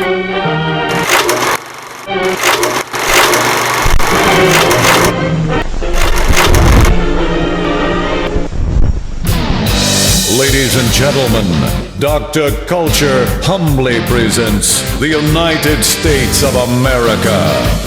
Ladies and gentlemen, Dr. Culture humbly presents the United States of America.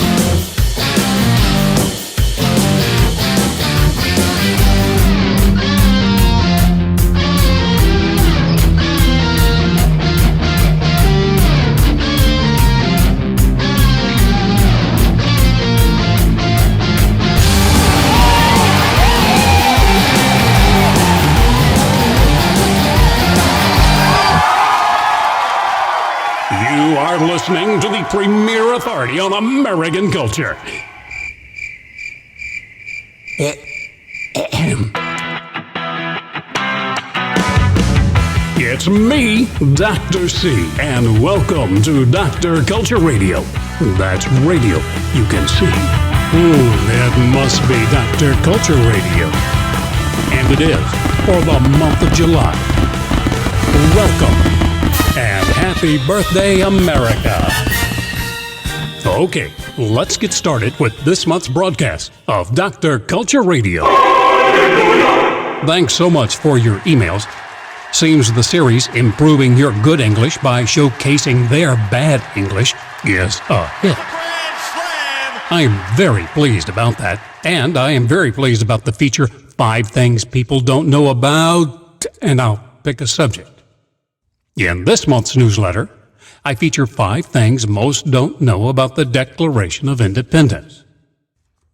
You are listening to the premier authority on American culture. It's me, Dr. C, and welcome to Dr. Culture Radio. That's radio you can see. It must be Dr. Culture Radio. And it is for the month of July. Welcome. And happy birthday, America! Okay, let's get started with this month's broadcast of Dr. Culture Radio. Thanks so much for your emails. Seems the series Improving Your Good English by Showcasing Their Bad English is a hit. I'm very pleased about that, and I am very pleased about the feature 5 Things People Don't Know About, and I'll pick a subject. In this month's newsletter, I feature 5 things most don't know about the Declaration of Independence.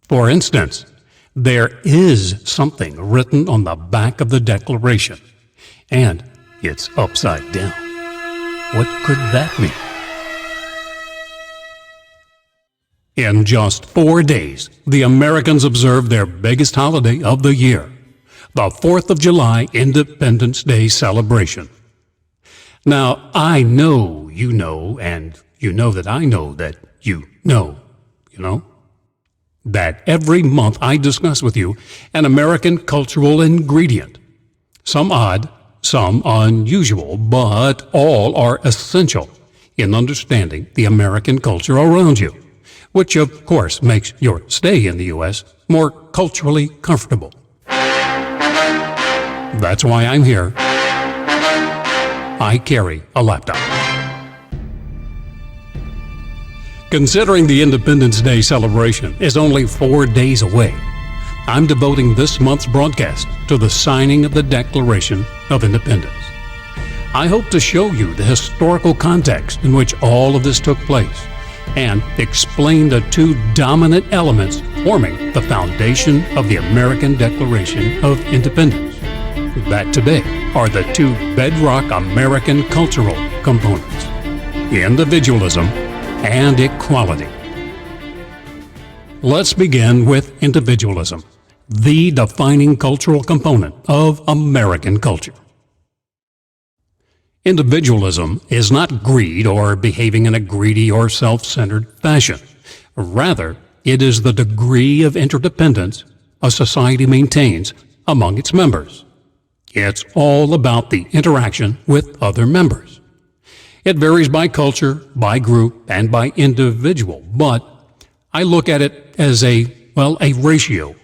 For instance, there is something written on the back of the Declaration, and it's upside down. What could that mean? In just 4 days, the Americans observed their biggest holiday of the year, the 4th of July Independence Day celebration. Now, I know you know, and you know that I know that you know, that every month I discuss with you an American cultural ingredient. Some odd, some unusual, but all are essential in understanding the American culture around you, which of course makes your stay in the U.S. more culturally comfortable. That's why I'm here. I carry a laptop. Considering the Independence Day celebration is only 4 days away, I'm devoting this month's broadcast to the signing of the Declaration of Independence. I hope to show you the historical context in which all of this took place and explain the 2 dominant elements forming the foundation of the American Declaration of Independence that today are the 2 bedrock American cultural components: individualism and equality. Let's begin with individualism, the defining cultural component of American culture. Individualism is not greed or behaving in a greedy or self-centered fashion. Rather, it is the degree of interdependence a society maintains among its members. It's all about the interaction with other members. It varies by culture, by group, and by individual, but I look at it as a ratio.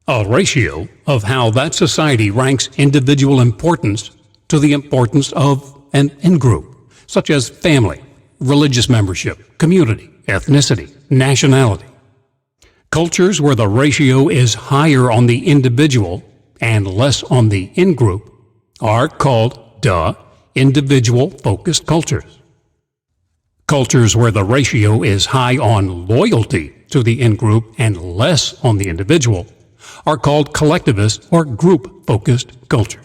A ratio of how that society ranks individual importance to the importance of an in-group, such as family, religious membership, community, ethnicity, nationality. Cultures where the ratio is higher on the individual and less on the in-group are called individual-focused cultures. Cultures where the ratio is high on loyalty to the in-group and less on the individual are called collectivist or group-focused cultures.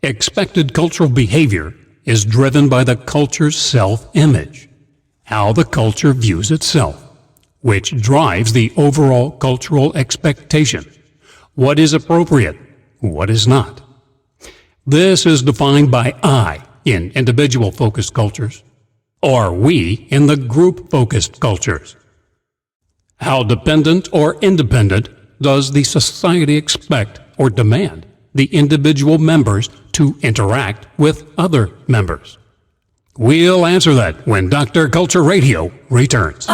Expected cultural behavior is driven by the culture's self-image, how the culture views itself, which drives the overall cultural expectation. What is appropriate? What is not? This is defined by I in individual-focused cultures, or we in the group-focused cultures. How dependent or independent does the society expect or demand the individual members to interact with other members? We'll answer that when Dr. Culture Radio returns.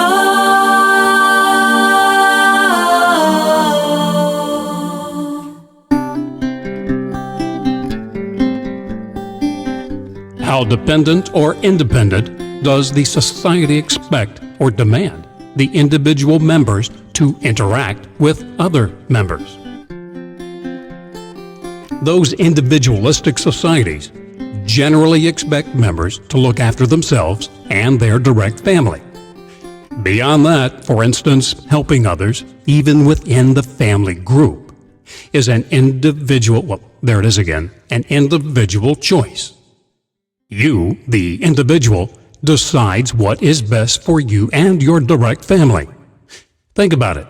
How dependent or independent does the society expect or demand the individual members to interact with other members? Those individualistic societies generally expect members to look after themselves and their direct family. Beyond that, for instance, helping others, even within the family group, is an individual, an individual choice. You, the individual, decides what is best for you and your direct family. Think about it.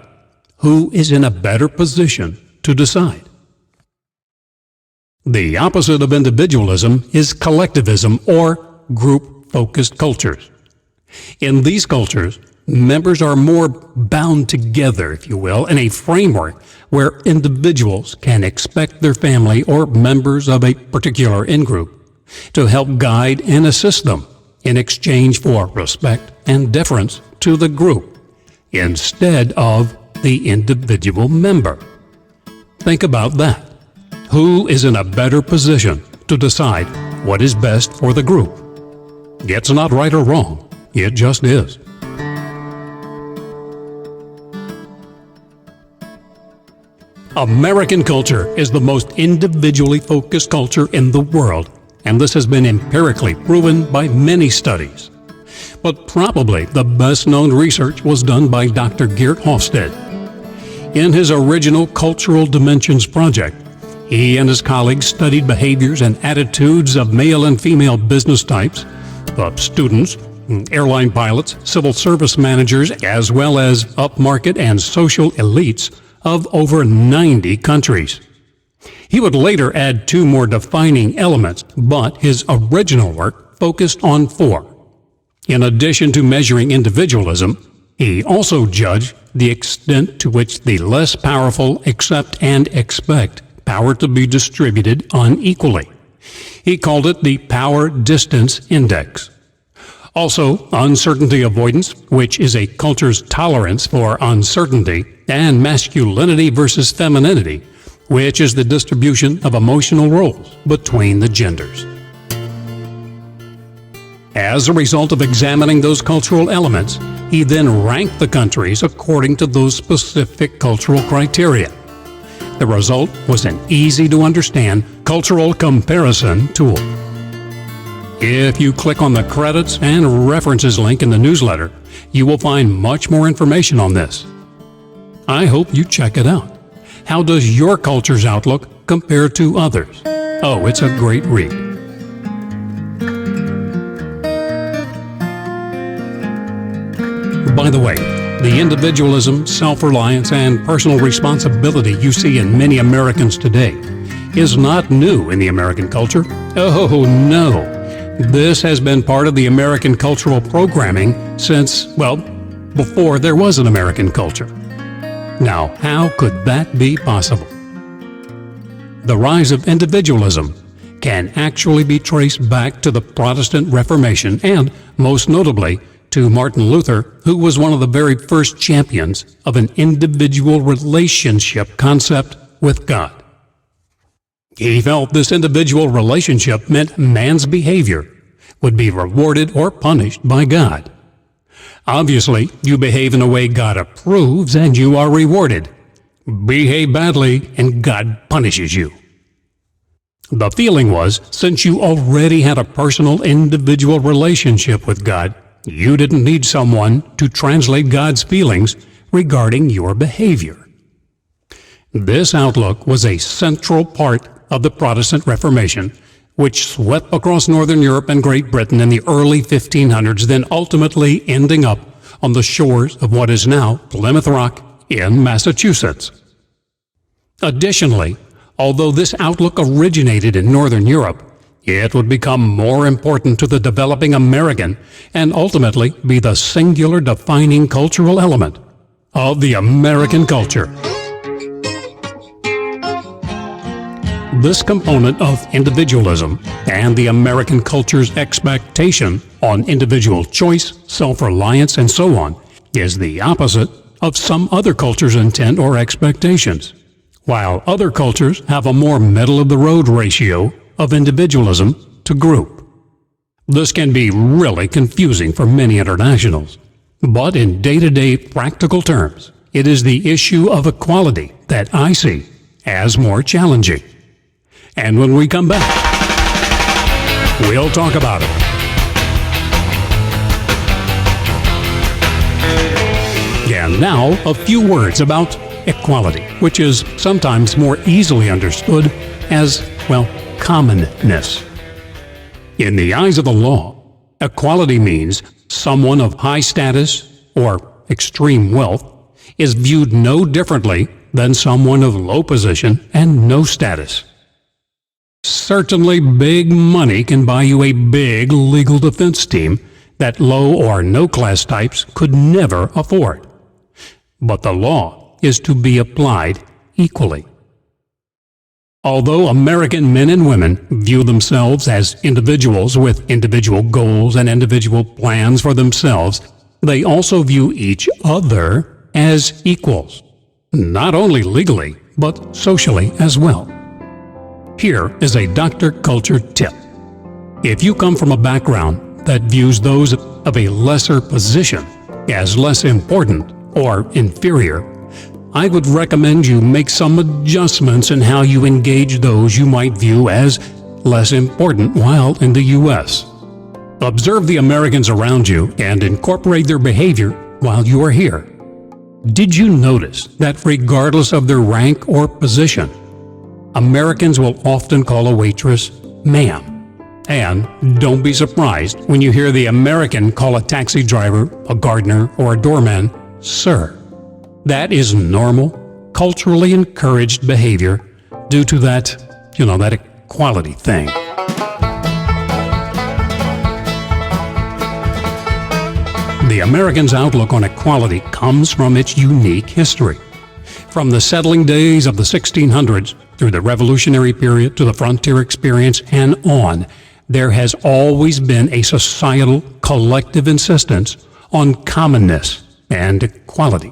Who is in a better position to decide? The opposite of individualism is collectivism or group-focused cultures. In these cultures, members are more bound together, if you will, in a framework where individuals can expect their family or members of a particular in-group to help guide and assist them in exchange for respect and deference to the group instead of the individual member. Think about that. Who is in a better position to decide what is best for the group? It's not right or wrong. It just is. American culture is the most individually focused culture in the world, and this has been empirically proven by many studies. But probably the best-known research was done by Dr. Geert Hofstede. In his original Cultural Dimensions project, he and his colleagues studied behaviors and attitudes of male and female business types, of students, airline pilots, civil service managers, as well as upmarket and social elites of over 90 countries. He would later add 2 more defining elements, but his original work focused on 4. In addition to measuring individualism, he also judged the extent to which the less powerful accept and expect power to be distributed unequally. He called it the Power Distance Index. Also, uncertainty avoidance, which is a culture's tolerance for uncertainty, and masculinity versus femininity, which is the distribution of emotional roles between the genders. As a result of examining those cultural elements, he then ranked the countries according to those specific cultural criteria. The result was an easy-to-understand cultural comparison tool. If you click on the credits and references link in the newsletter, you will find much more information on this. I hope you check it out. How does your culture's outlook compare to others? Oh, it's a great read. By the way, the individualism, self-reliance, and personal responsibility you see in many Americans today is not new in the American culture. Oh, no. This has been part of the American cultural programming since, before there was an American culture. Now, how could that be possible? The rise of individualism can actually be traced back to the Protestant Reformation and, most notably, to Martin Luther, who was one of the very first champions of an individual relationship concept with God. He felt this individual relationship meant man's behavior would be rewarded or punished by God. Obviously, you behave in a way God approves and you are rewarded. Behave badly and God punishes you. The feeling was, since you already had a personal individual relationship with God, you didn't need someone to translate God's feelings regarding your behavior. This outlook was a central part of the Protestant Reformation, which swept across Northern Europe and Great Britain in the early 1500s, then ultimately ending up on the shores of what is now Plymouth Rock in Massachusetts. Additionally, although this outlook originated in Northern Europe, it would become more important to the developing American and ultimately be the singular defining cultural element of the American culture. this component of individualism and the American culture's expectation on individual choice, self-reliance, and so on is the opposite of some other cultures' intent or expectations, while other cultures have a more middle-of-the-road ratio of individualism to group. This can be really confusing for many internationals, but in day-to-day practical terms, it is the issue of equality that I see as more challenging. And when we come back, we'll talk about it. And now, a few words about equality, which is sometimes more easily understood as, well, commonness. In the eyes of the law, equality means someone of high status or extreme wealth is viewed no differently than someone of low position and no status. Certainly, big money can buy you a big legal defense team that low or no class types could never afford. But the law is to be applied equally. Although American men and women view themselves as individuals with individual goals and individual plans for themselves, they also view each other as equals, not only legally, but socially as well. Here is a Dr. Culture tip. If you come from a background that views those of a lesser position as less important or inferior, I would recommend you make some adjustments in how you engage those you might view as less important while in the U.S. Observe the Americans around you and incorporate their behavior while you are here. Did you notice that regardless of their rank or position, Americans will often call a waitress ma'am? And don't be surprised when you hear the American call a taxi driver, a gardener, or a doorman sir. That is normal, culturally encouraged behavior due to that equality thing. The American's outlook on equality comes from its unique history. From the settling days of the 1600s through the Revolutionary period to the frontier experience and on, there has always been a societal, collective insistence on commonness and equality.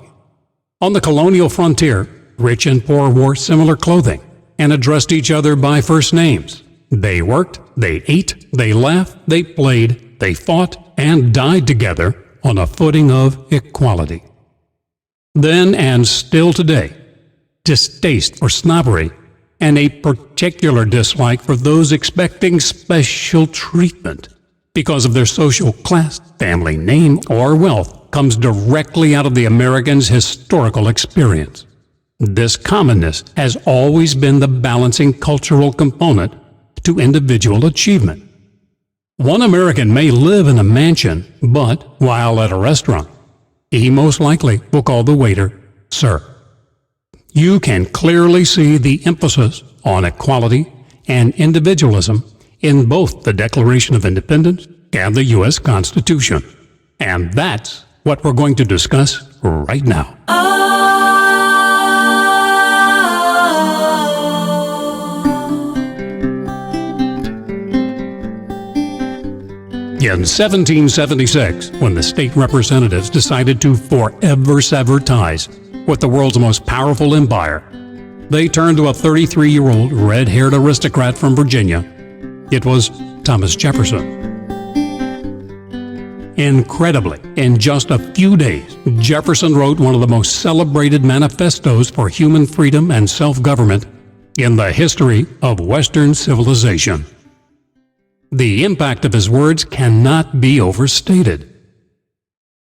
On the colonial frontier, rich and poor wore similar clothing and addressed each other by first names. They worked, they ate, they laughed, they played, they fought, and died together on a footing of equality. Then and still today, distaste for snobbery and a particular dislike for those expecting special treatment because of their social class, family name, or wealth comes directly out of the American's historical experience. This commonness has always been the balancing cultural component to individual achievement. One American may live in a mansion, but while at a restaurant, he most likely will call the waiter sir. You can clearly see the emphasis on equality and individualism in both the Declaration of Independence and the U.S. Constitution. And that's what we're going to discuss right now. In 1776, when the state representatives decided to forever sever ties with the world's most powerful empire, they turned to a 33-year-old red-haired aristocrat from Virginia. It was Thomas Jefferson. Incredibly, in just a few days, Jefferson wrote one of the most celebrated manifestos for human freedom and self-government in the history of Western civilization. The impact of his words cannot be overstated.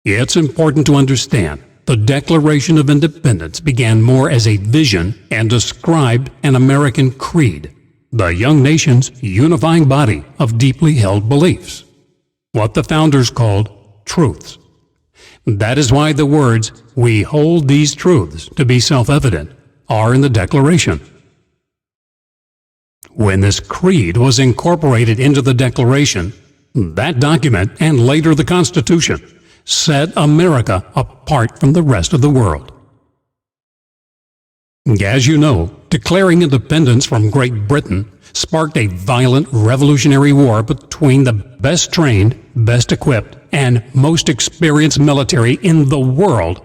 It's important to understand the Declaration of Independence began more as a vision and described an American creed, the young nation's unifying body of deeply held beliefs, what the founders called truths. That is why the words, "We hold these truths to be self-evident," are in the Declaration. When this creed was incorporated into the Declaration, that document, and later the Constitution, set America apart from the rest of the world. As you know, declaring independence from Great Britain sparked a violent revolutionary war between the best trained, best equipped, and most experienced military in the world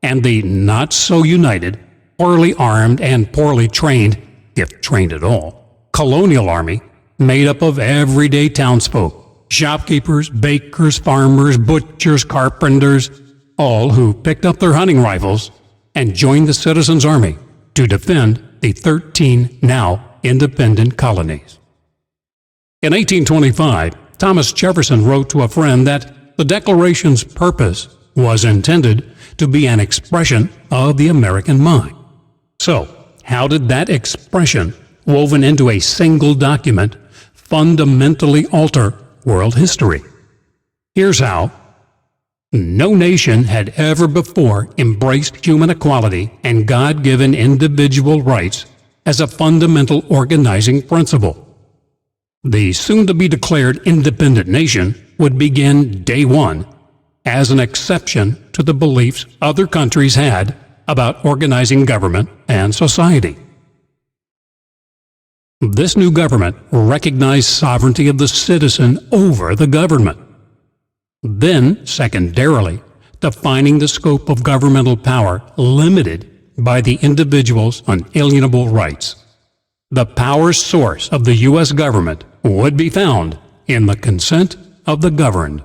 and the not so united, poorly armed, and poorly trained, if trained at all, colonial army made up of everyday townsfolk, shopkeepers, bakers, farmers, butchers, carpenters, all who picked up their hunting rifles and joined the citizens' army to defend the 13 now independent colonies. In 1825, Thomas Jefferson wrote to a friend that the Declaration's purpose was intended to be an expression of the American mind. So, how did that expression, woven into a single document, fundamentally alter world history? Here's how. No nation had ever before embraced human equality and God-given individual rights as a fundamental organizing principle. The soon-to-be-declared independent nation would begin day one as an exception to the beliefs other countries had about organizing government and society. This new government recognized sovereignty of the citizen over the government. Then, secondarily, defining the scope of governmental power limited by the individual's unalienable rights. The power source of the U.S. government would be found in the consent of the governed.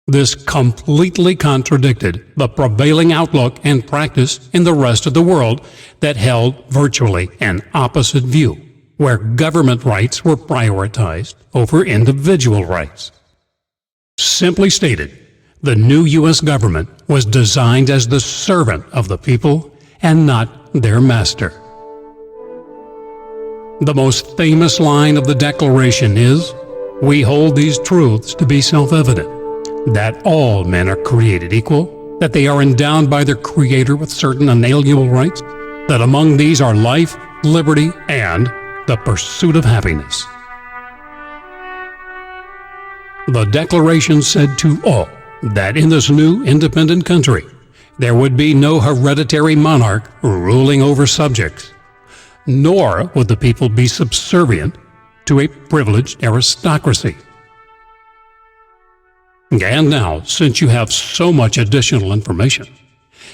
This completely contradicted the prevailing outlook and practice in the rest of the world that held virtually an opposite view, where government rights were prioritized over individual rights. Simply stated, the new U.S. government was designed as the servant of the people and not their master. The most famous line of the Declaration is, "We hold these truths to be self-evident, that all men are created equal, that they are endowed by their Creator with certain unalienable rights, that among these are life, liberty, and the pursuit of happiness." The Declaration said to all that in this new independent country there would be no hereditary monarch ruling over subjects, nor would the people be subservient to a privileged aristocracy. And now, since you have so much additional information,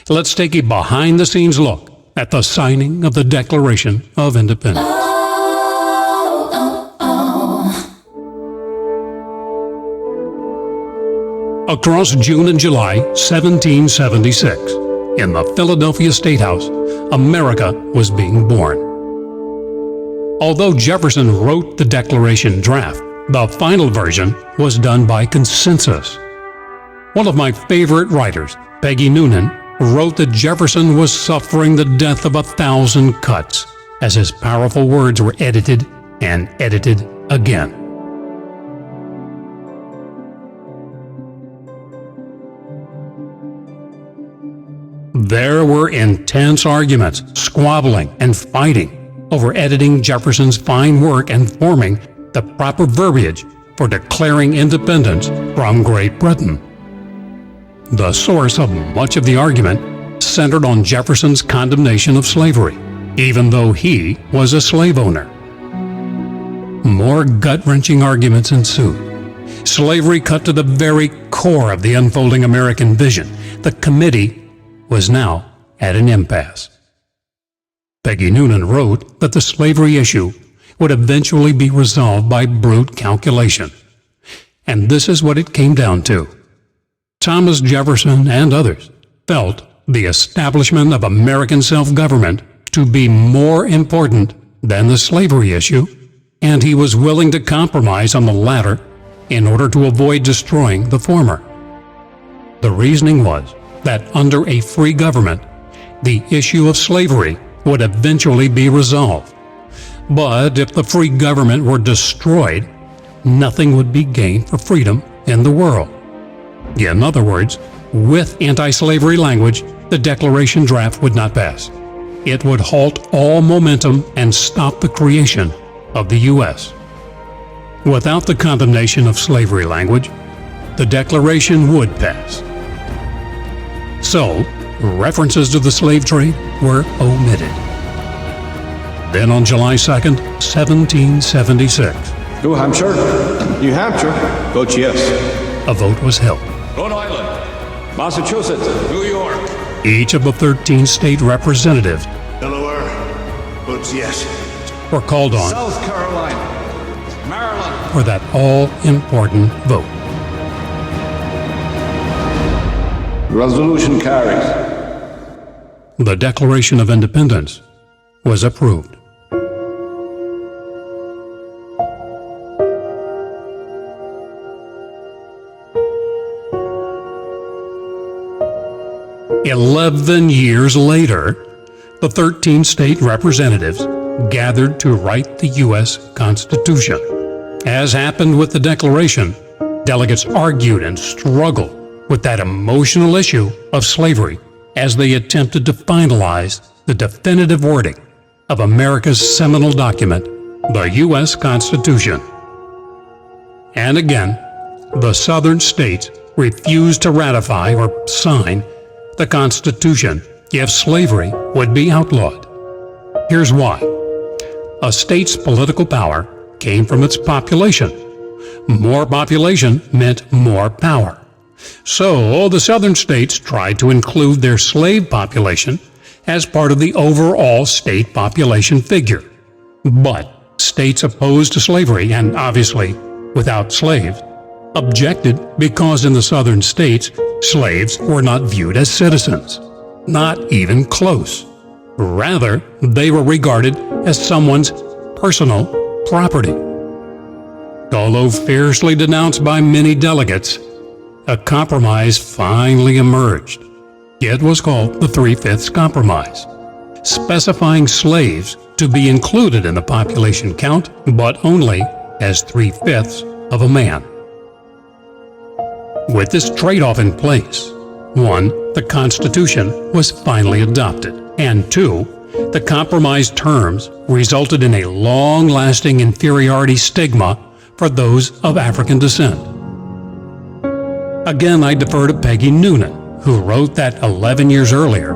let's take a behind-the-scenes look at the signing of the Declaration of Independence. Across June and July 1776, in the Philadelphia State House, America was being born. Although Jefferson wrote the Declaration draft, the final version was done by consensus. One of my favorite writers, Peggy Noonan, wrote that Jefferson was suffering the death of 1,000 cuts as his powerful words were edited and edited again. There were intense arguments, squabbling, and fighting over editing Jefferson's fine work and forming the proper verbiage for declaring independence from Great Britain. The source of much of the argument centered on Jefferson's condemnation of slavery, even though he was a slave owner. More gut-wrenching arguments ensued. Slavery cut to the very core of the unfolding American vision. The committee was now at an impasse. Peggy Noonan wrote that the slavery issue would eventually be resolved by brute calculation. And this is what it came down to. Thomas Jefferson and others felt the establishment of American self-government to be more important than the slavery issue, and he was willing to compromise on the latter in order to avoid destroying the former. The reasoning was that under a free government, the issue of slavery would eventually be resolved. But if the free government were destroyed, nothing would be gained for freedom in the world. In other words, with anti-slavery language, the Declaration draft would not pass. It would halt all momentum and stop the creation of the U.S. Without the condemnation of slavery language, the Declaration would pass. So, references to the slave trade were omitted. Then on July 2nd, 1776, New Hampshire? New Hampshire. Vote yes. a vote was held. Rhode Island, Massachusetts. New York, Each of the 13 state representatives Delaware votes yes. were called on South Carolina. Maryland, for that all-important vote. Resolution carries. The Declaration of Independence was approved. "11 years later, the 13 state representatives gathered to write the U.S. Constitution. As happened with the Declaration, delegates argued and struggled with that emotional issue of slavery as they attempted to finalize the definitive wording of America's seminal document, the U.S. Constitution. And again, the Southern states refused to ratify or sign the Constitution if slavery would be outlawed. Here's why. A state's political power came from its population. More population meant more power. So the Southern states tried to include their slave population as part of the overall state population figure. But states opposed to slavery, and obviously without slaves, objected because in the Southern states, slaves were not viewed as citizens, not even close. Rather, they were regarded as someone's personal property. Although fiercely denounced by many delegates, a compromise finally emerged. It was called the Three-Fifths Compromise, specifying slaves to be included in the population count, but only as 3/5 of a man. With this trade-off in place, 1, the Constitution was finally adopted, and 2, the compromise terms resulted in a long-lasting inferiority stigma for those of African descent. Again, I defer to Peggy Noonan, who wrote that 11 years earlier,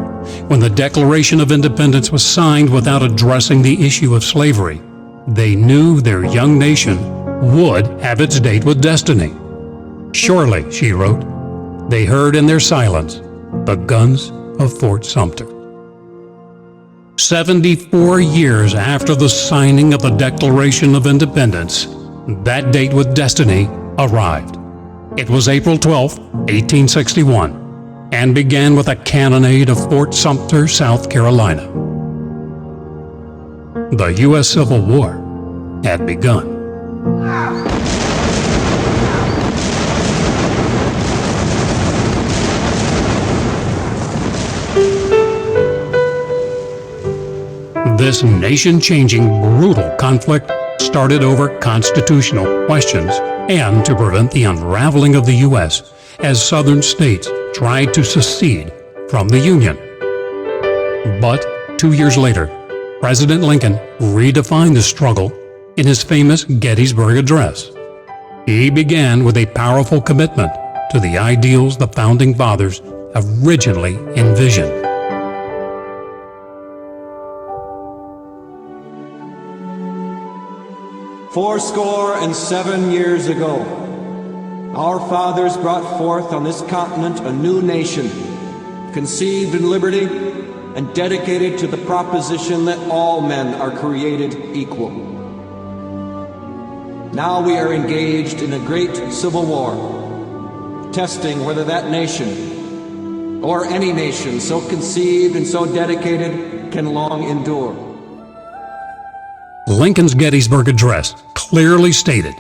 when the Declaration of Independence was signed without addressing the issue of slavery, they knew their young nation would have its date with destiny. Surely, she wrote, they heard in their silence the guns of Fort Sumter. 74 years after the signing of the Declaration of Independence, that date with destiny arrived. It was April 12, 1861, and began with a cannonade of Fort Sumter, South Carolina. The U.S. Civil War had begun. This nation-changing, brutal conflict started over constitutional questions and to prevent the unraveling of the U.S. as Southern states tried to secede from the Union. But 2 years later, President Lincoln redefined the struggle in his famous Gettysburg Address. He began with a powerful commitment to the ideals the Founding Fathers originally envisioned. Fourscore 7 years ago, our fathers brought forth on this continent a new nation, conceived in liberty and dedicated to the proposition that all men are created equal. Now we are engaged in a great civil war, testing whether that nation, or any nation so conceived and so dedicated, can long endure. Lincoln's Gettysburg Address clearly stated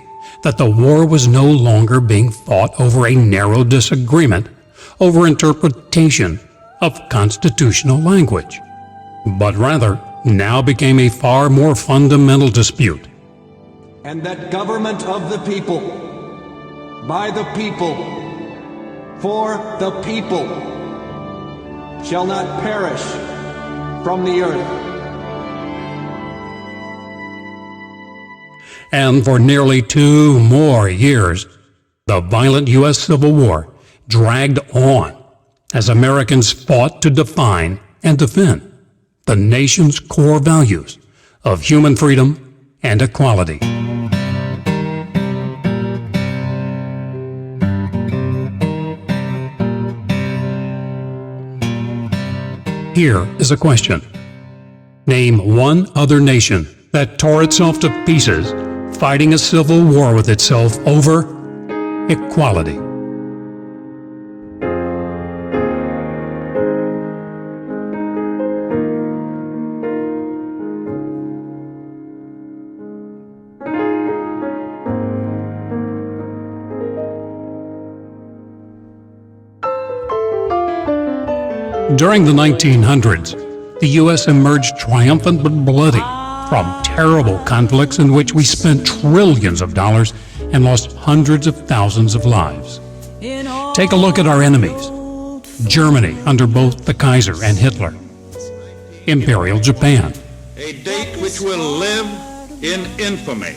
that the war was no longer being fought over a narrow disagreement over interpretation of constitutional language, but rather now became a far more fundamental dispute. And that government of the people, by the people, for the people, shall not perish from the earth. And for nearly 2 more years, the violent U.S. Civil War dragged on as Americans fought to define and defend the nation's core values, of human freedom and equality. Here is a question. Name one other nation that tore itself to pieces fighting a civil war with itself over equality. During the 1900s, the U.S. emerged triumphant but bloody from terrible conflicts in which we spent trillions of dollars and lost hundreds of thousands of lives. Take a look at our enemies. Germany under both the Kaiser and Hitler. Imperial Japan. A date which will live in infamy.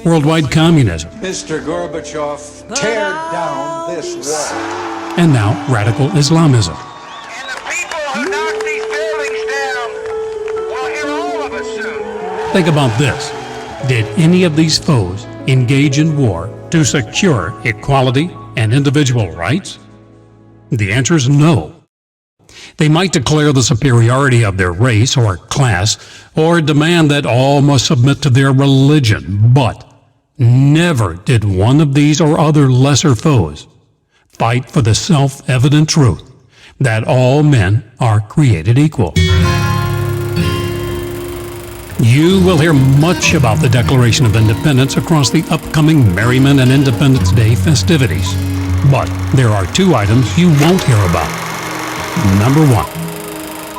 Worldwide communism. Mr. Gorbachev, tear down this wall. And now radical Islamism. And the people who knock these buildings down will hear all of us soon. Think about this. Did any of these foes engage in war to secure equality and individual rights? The answer is no. They might declare the superiority of their race or class, or demand that all must submit to their religion, but never did one of these or other lesser foes fight for the self-evident truth that all men are created equal. You will hear much about the Declaration of Independence across the upcoming Merryman and Independence Day festivities. But there are two items you won't hear about. Number one,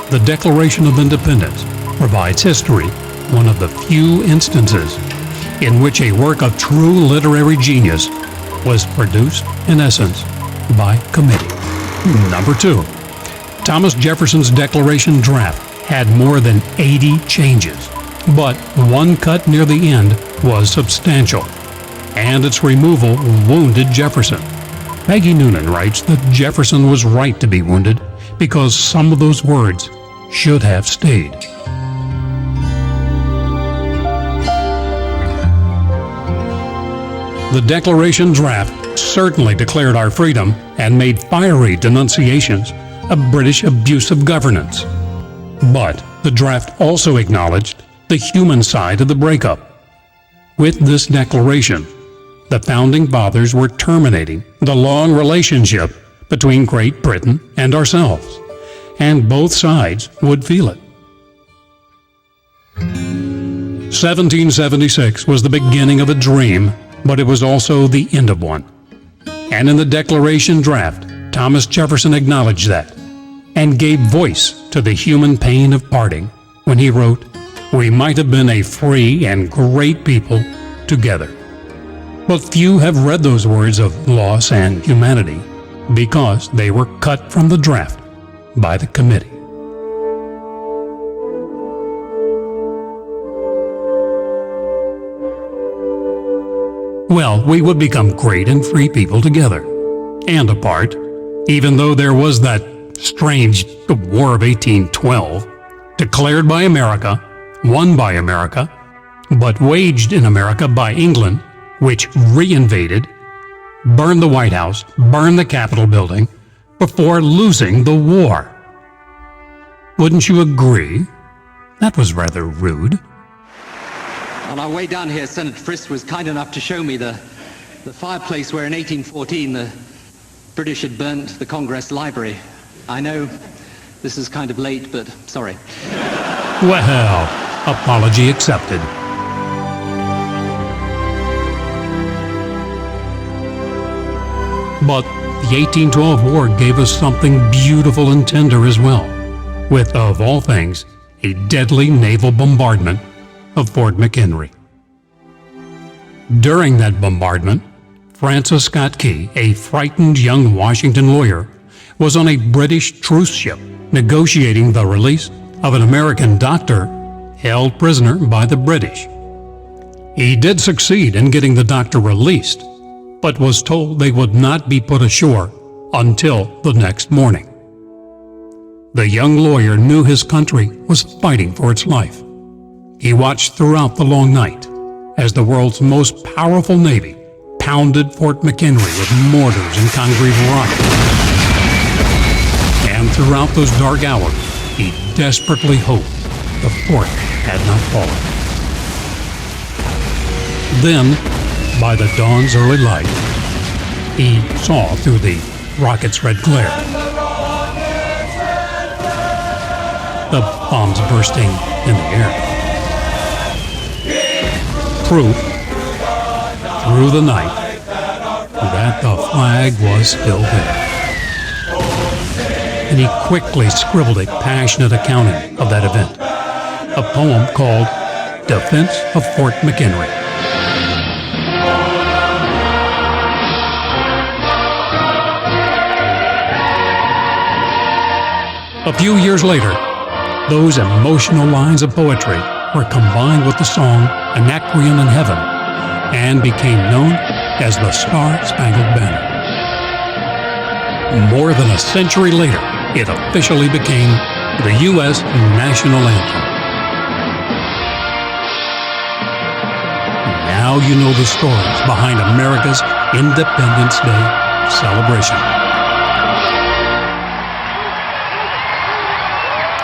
the Declaration of Independence provides history, one of the few instances in which a work of true literary genius was produced, in essence, by committee. Number two, Thomas Jefferson's Declaration draft had more than 80 changes, but one cut near the end was substantial, and its removal wounded Jefferson. Peggy Noonan writes that Jefferson was right to be wounded because some of those words should have stayed. The Declaration draft certainly declared our freedom and made fiery denunciations of British abuse of governance. But the draft also acknowledged the human side of the breakup. With this declaration, the Founding Fathers were terminating the long relationship between Great Britain and ourselves, and both sides would feel it. 1776 was the beginning of a dream, but it was also the end of one. And in the Declaration draft, Thomas Jefferson acknowledged that, and gave voice to the human pain of parting when he wrote, "We might have been a free and great people together." But few have read those words of loss and humanity because they were cut from the draft by the committee. Well, we would become great and free people together, and apart, even though there was that strange War of 1812, declared by America, won by America, but waged in America by England, which reinvaded, burned the White House, burned the Capitol building, before losing the war. Wouldn't you agree? That was rather rude. On our way down here, Senator Frist was kind enough to show me the fireplace where in 1814 the British had burnt the Congress Library. I know this is kind of late, but sorry. Well, apology accepted. But the 1812 war gave us something beautiful and tender as well, with, of all things, a deadly naval bombardment of Fort McHenry. During that bombardment, Francis Scott Key, a frightened young Washington lawyer, was on a British truce ship negotiating the release of an American doctor held prisoner by the British. He did succeed in getting the doctor released, but was told they would not be put ashore until the next morning. The young lawyer knew his country was fighting for its life. He watched throughout the long night as the world's most powerful navy pounded Fort McHenry with mortars and concrete rockets. And throughout those dark hours, he desperately hoped the fort had not fallen. Then, by the dawn's early light, he saw through the rocket's red glare the bombs bursting in the air. Proof, through the night, that the flag was still there. And he quickly scribbled a passionate accounting of that event, a poem called Defense of Fort McHenry. A few years later, those emotional lines of poetry were combined with the song Anacreon in Heaven and became known as the Star-Spangled Banner. More than a century later, it officially became the U.S. national anthem. Now you know the stories behind America's Independence Day celebration.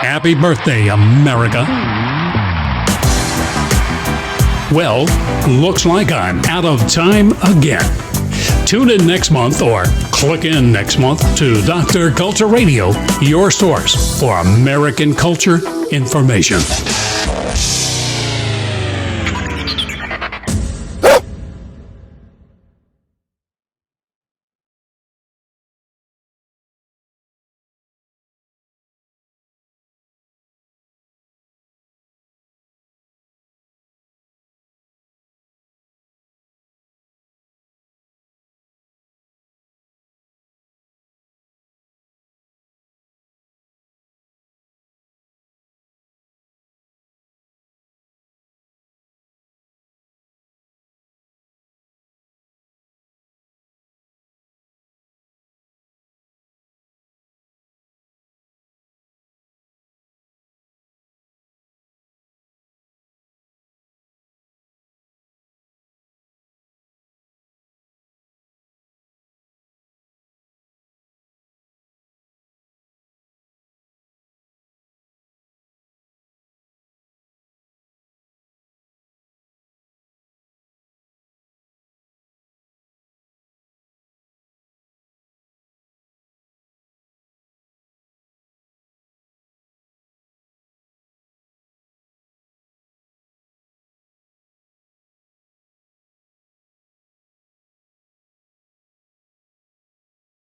Happy birthday, America. Well, looks like I'm out of time again. Tune in next month or click in next month to Dr. Culture Radio, your source for American culture information.